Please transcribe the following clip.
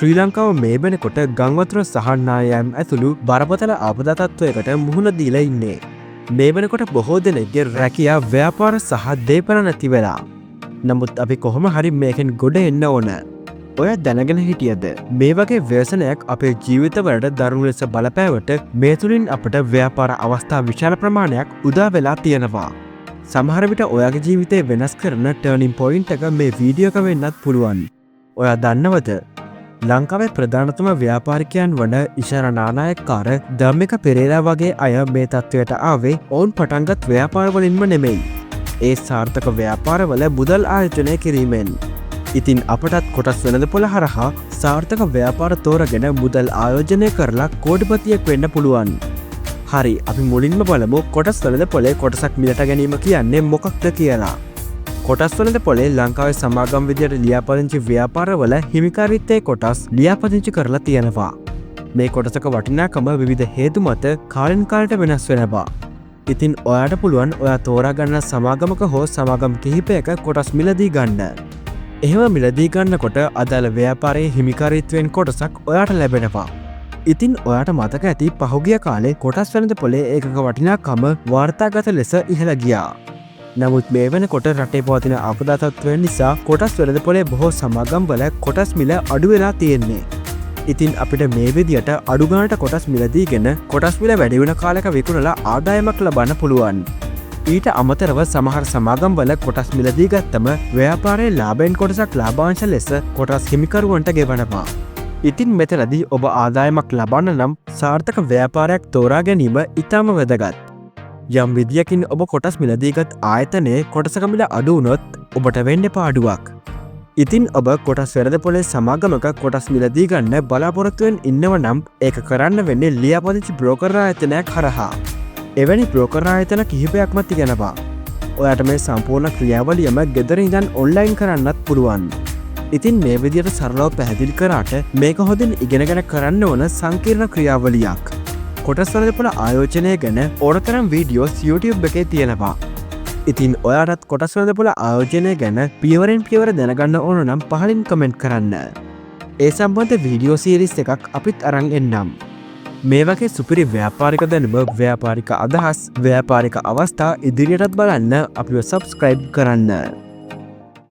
ශ්‍රී ලංකාව මේ වෙනකොට ගංවතුර සහන්නායම් ඇතුළු බරපතල ආපදා තත්ත්වයකට මුහුණ දීලා ඉන්නේ. මේ වෙනකොට බොහෝ දෙනෙක්ගේ රැකියා ව්‍යාපාර සහ දේපල නැති වෙලා. නමුත් අපි කොහොම හරි මේකෙන් ගොඩ එන්න ඕන. ඔය දැනගෙන හිටියද මේ වගේ ව්‍යසනයක් අපේ ජීවිතවලට දරුණු ලෙස බලපෑවට මේ තුළින් අපට ව්‍යාපාර අවස්ථා විශාල ප්‍රමාණයක් උදා වෙලා තියෙනවා. සමහර විට ඔයාගේ ජීවිතය වෙනස් කරන ටර්නින් පොයින්ට් එක මේ වීඩියෝ එක වෙන්නත් පුළුවන්. ඔයා දන්නවද? ලංකාවේ ප්‍රධානතම ව්‍යාපාරිකයන් වන ඉෂාර නානායක්කාර ධම්මික පෙරේරා වගේ අය මේ තත්ත්වයට ආවේ ඔවුන් පටන්ගත් ව්‍යාපාරවලින්ම නෙමෙයි. ඒ සාර්ථක ව්‍යාපාරවල මුදල් ආයෝජනය කිරීමෙන්. ඉතින් අපටත් කොටස් වෙළඳපොළ හරහා සාර්ථක ව්‍යාපාර තෝරගෙන මුදල් ආයෝජනය කරලා කෝටිපතියෙක් වෙන්න පුළුවන්. හරි, අපි මුලින්ම බලමු කොටස් වෙළඳපොලේ කොටසක් මිලට ගැනීම කියන්නේ මොකක්ද කියලා. කොටස් වෙළඳපොලේ ලංකාවේ සමාගම් විදියට ලියාපදිංචි ව්‍යාපාරවල හිමිකාරීත්වයේ කොටස් ලියාපදිංචි කරලා තියෙනවා. මේ කොටසක වටිනාකම විවිධ හේතු මත කාලෙන් කාලට වෙනස් වෙනවා. ඉතින් ඔයාට පුළුවන් ඔයා තෝරා ගන්න සමාගමක හෝ සමාගම් කිහිපයක කොටස් මිලදී ගන්න. එහෙම මිලදී ගන්නකොට අදාළ ව්‍යාපාරයේ හිමිකාරීත්වයෙන් කොටසක් ඔයාට ලැබෙනවා. ඉතින් ඔයාට මතක ඇති පහුගිය කාලේ කොටස් වෙළඳපොලේ ඒකක වටිනාකම වාර්තාගත ලෙස ඉහළ ගියා. නමුත් මේ වෙනකොට රටේ පවතින ආපදා තත්ත්වයන් නිසා කොටස් වෙළඳපොලේ බොහෝ සමාගම් වල කොටස් මිල අඩු වෙලා තියෙන්නේ. ඉතින් අපිට මේ විදියට අඩු ගානට කොටස් මිලදීගෙන කොටස් මිල වැඩි වෙන කාලයක විකුණලා ආදායමක් ලබන්න පුළුවන්. ඊට අමතරව සමහර සමාගම් වල කොටස් මිලදී ගත්තම ව්‍යාපාරයේ ලාභයෙන් කොටසක් ලාභාංශ ලෙස කොටස් හිමිකරුවන්ට ගෙවනවා. ඉතින් මෙතනදී ඔබ ආදායමක් ලබන්න නම් සාර්ථක ව්‍යාපාරයක් තෝරා ගැනීම ඉතාම වැදගත්. යම් විදියකින් ඔබ කොටස් මිලදීගත් ආයතනයේ කොටසක මිල අඩු වුණොත් ඔබට වෙන්න පාඩුවක්. ඉතින් ඔබ කොටස් වෙළඳපොලේ සමාගමක කොටස් මිලදී ගන්න බලාපොරොත්තුවෙන් ඉන්නව නම් ඒක කරන්න වෙන්නේ ලියාපදිංචි බ්‍රෝකර් ආයතනයක් හරහා. එවැනි බ්‍රෝකර් ආයතන කිහිපයක්ම තියෙනවා. ඔයාට මේ සම්පූර්ණ ක්‍රියාවලියම ගෙදර ඉඳන් ඔන්ලයින් කරන්නත් පුළුවන්. ඉතින් මේ විදියට සරලව පැහැදිලි කරාට මේක හොඳින් ඉගෙනගෙන කරන්න ඕන සංකීර්ණ ක්‍රියාවලියක්. කොටස් වෙළඳපොළ ආයෝජනය ගැන ඕනතරම් වීඩියෝස් YouTube එකේ තියෙනවා. ඉතින් ඔයාටත් කොටස් වෙළඳපොළ ආයෝජනය ගැන පියවරෙන් පියවර දැනගන්න ඕන නම් පහලින් කමෙන්ට් කරන්න. ඒ සම්බන්ධ වීඩියෝ සීරීස් එකක් අපිත් අරන් එන්නම්. මේ වගේ සුපිරි ව්‍යාපාරික දැනුම, ව්‍යාපාරික අදහස්, ව්යාපාරික අවස්ථා ඉදිරියටත් බලන්න අපිව සබ්ස්ක්‍රයිබ් කරන්න.